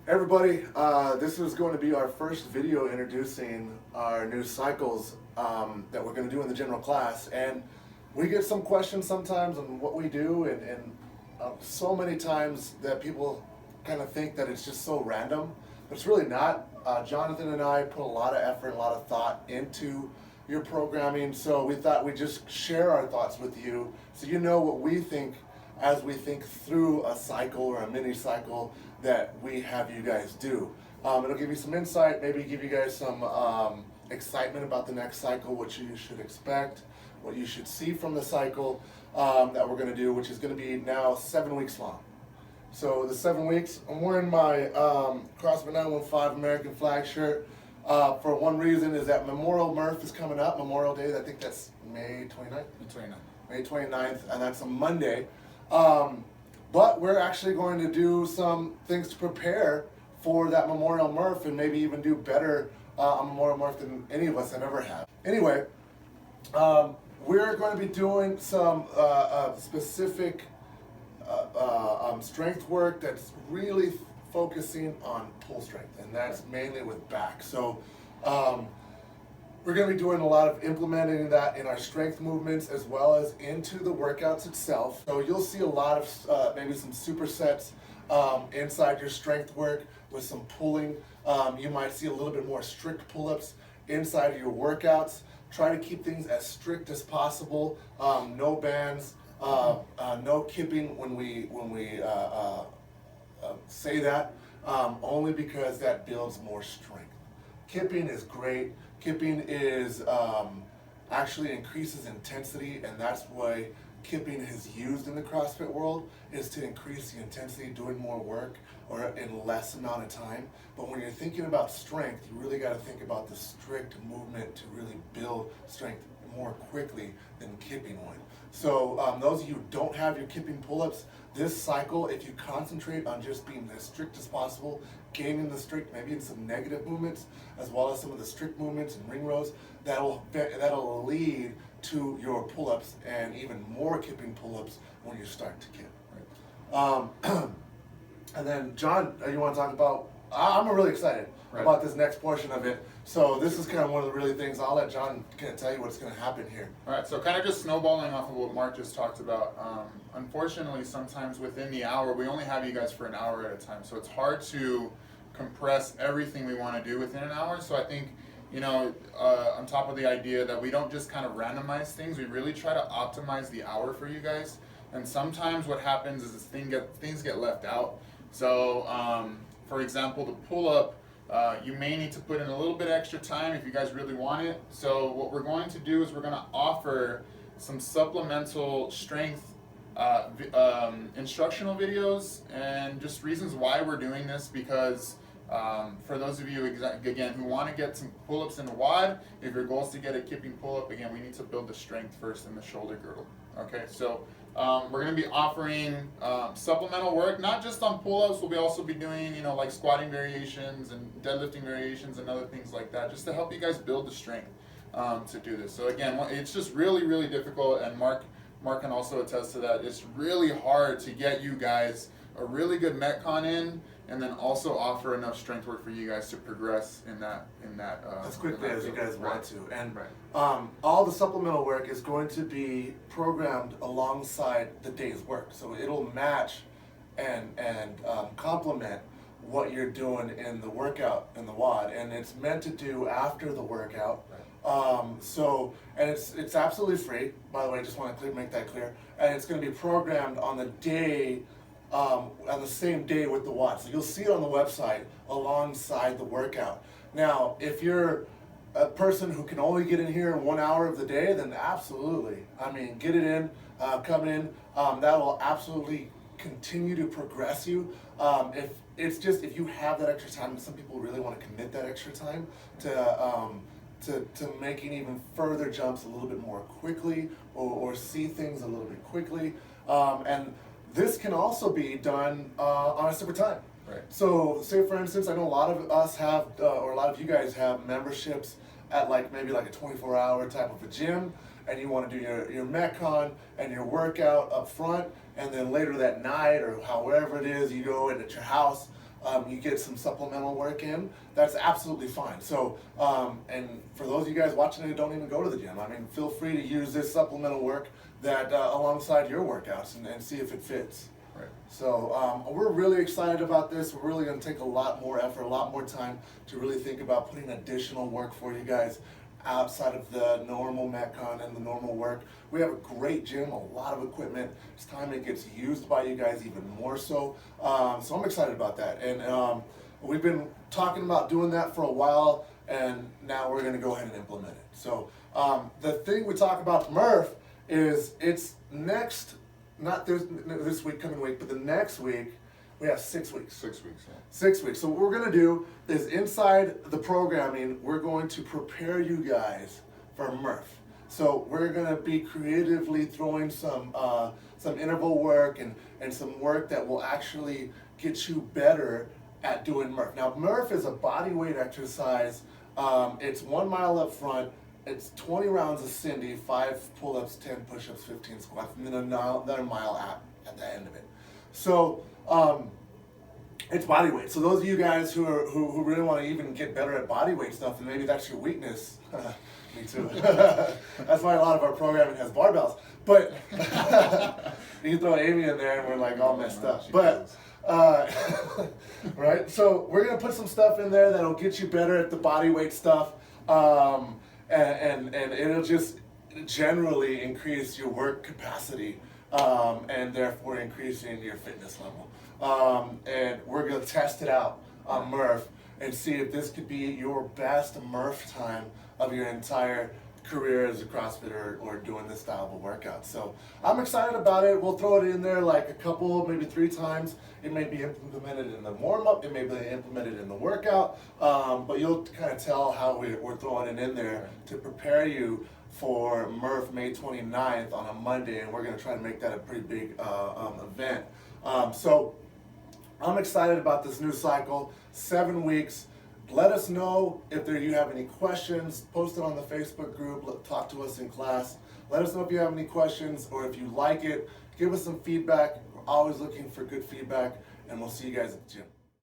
Everybody, this is going to be our first video introducing our new cycles that we're going to do in the general class. And we get some questions sometimes on what we do, and so many times that people kind of think that it's just so random, but it's really not. Jonathan and I put a lot of effort, a lot of thought into your programming, so we thought we'd just share our thoughts with you so you know what we think as we think through a cycle or a mini cycle that we have you guys do. It'll give you some insight, maybe give you guys some excitement about the next cycle, what you should expect, what you should see from the cycle that we're going to do, which is going to be now 7 weeks long. So the 7 weeks, I'm wearing my Crossfit 915 American flag shirt for one reason, is that Memorial Murph is coming up, Memorial Day, I think that's May 29th? May 29th, and that's a Monday. But we're actually going to do some things to prepare for that Memorial Murph and maybe even do better on Memorial Murph than any of us have ever had. Anyway, we're going to be doing some specific strength work that's really focusing on pull strength, and that's mainly with back. So we're going to be doing a lot of implementing that in our strength movements as well as into the workouts itself. So you'll see a lot of maybe some supersets inside your strength work with some pulling. You might see a little bit more strict pull-ups inside of your workouts. Try to keep things as strict as possible. No bands, no kipping when we say that, only because that builds more strength. Kipping is great. Kipping is actually increases intensity, and that's why kipping is used in the CrossFit world, is to increase the intensity, doing more work or in less amount of time. But when you're thinking about strength, you really got to think about the strict movement to really build strength more quickly than kipping would. So those of you who don't have your kipping pull-ups, this cycle, if you concentrate on just being as strict as possible, gaining the strict, maybe in some negative movements, as well as some of the strict movements and ring rows, that'll lead to your pull-ups and even more kipping pull-ups when you start to kip. Right? And then, John, you want to talk about, I'm really excited about this next portion of it. So this is kind of one of the really things, I'll let John kind of tell you what's going to happen here. All right, so kind of just snowballing off of what Mark just talked about. Unfortunately, sometimes within the hour, we only have you guys for an hour at a time. So it's hard to compress everything we want to do within an hour. So I think, on top of the idea that we don't just kind of randomize things, we really try to optimize the hour for you guys. And sometimes what happens is things get left out. So, for example, the pull-up, you may need to put in a little bit extra time if you guys really want it. So what we're going to do is we're going to offer some supplemental strength instructional videos and just reasons why we're doing this, because for those of you, again, who want to get some pull-ups in the WOD, if your goal is to get a kipping pull-up, again, we need to build the strength first in the shoulder girdle. Okay, so we're going to be offering supplemental work, not just on pull-ups. We'll also be doing, like squatting variations and deadlifting variations and other things like that, just to help you guys build the strength to do this. So again, it's just really, really difficult, and Mark can also attest to that. It's really hard to get you guys a really good Metcon in, and then also offer enough strength work for you guys to progress in that as quickly as you guys want to. And right. All the supplemental work is going to be programmed alongside the day's work, so it'll match and complement what you're doing in the workout in the WOD, and it's meant to do after the workout. And it's absolutely free, by the way. Just want to make that clear. And it's going to be programmed on the day, on the same day with the WOD. So you'll see it on the website alongside the workout. Now, if you're a person who can only get in here in 1 hour of the day, then absolutely. I mean, get it in, come in. That will absolutely continue to progress you. If you have that extra time, and some people really want to commit that extra time to making even further jumps a little bit more quickly, or see things a little bit quickly. And this can also be done on a separate time. Right. So say for instance, I know a lot of us have, or a lot of you guys have memberships at maybe a 24-hour type of a gym, and you want to do your Metcon and your workout up front, and then later that night or however it is you go in at your house, you get some supplemental work in, that's absolutely fine. So, and for those of you guys watching it, don't even go to the gym. I mean, feel free to use this supplemental work that alongside your workouts and see if it fits. Right. So we're really excited about this. We're really going to take a lot more effort, a lot more time to really think about putting additional work for you guys outside of the normal Metcon and the normal work. We have a great gym, a lot of equipment. It's time it gets used by you guys even more so. So I'm excited about that. And we've been talking about doing that for a while, and now we're going to go ahead and implement it. So the thing we talk about Murph is it's next, not this week, coming week, but the next week, we have 6 weeks. 6 weeks, yeah. 6 weeks. So what we're going to do is inside the programming, we're going to prepare you guys for Murph. So we're going to be creatively throwing some interval work and some work that will actually get you better at doing Murph. Now Murph is a body weight exercise. It's 1 mile up front. It's 20 rounds of Cindy, 5 pull-ups, 10 push-ups, 15 squats, and then another mile at the end of it. So it's body weight. So those of you guys who really want to even get better at body weight stuff, and maybe that's your weakness. Me too. That's why a lot of our programming has barbells. But you can throw Amy in there and we're like all messed up. But right? So we're gonna put some stuff in there that'll get you better at the body weight stuff. And it'll just generally increase your work capacity, and therefore increasing your fitness level. And we're going to test it out on Murph and see if this could be your best Murph time of your entire career as a CrossFitter or doing this style of a workout. So I'm excited about it. We'll throw it in there like a couple, maybe 3 times. It may be implemented in the warm-up, it may be implemented in the workout, but you'll kind of tell how we're throwing it in there to prepare you for Murph May 29th on a Monday, and we're going to try to make that a pretty big event. So I'm excited about this new cycle, 7 weeks. Let us know if you have any questions. Post it on the Facebook group. Talk to us in class. Let us know if you have any questions or if you like it. Give us some feedback. We're always looking for good feedback, and we'll see you guys at the gym.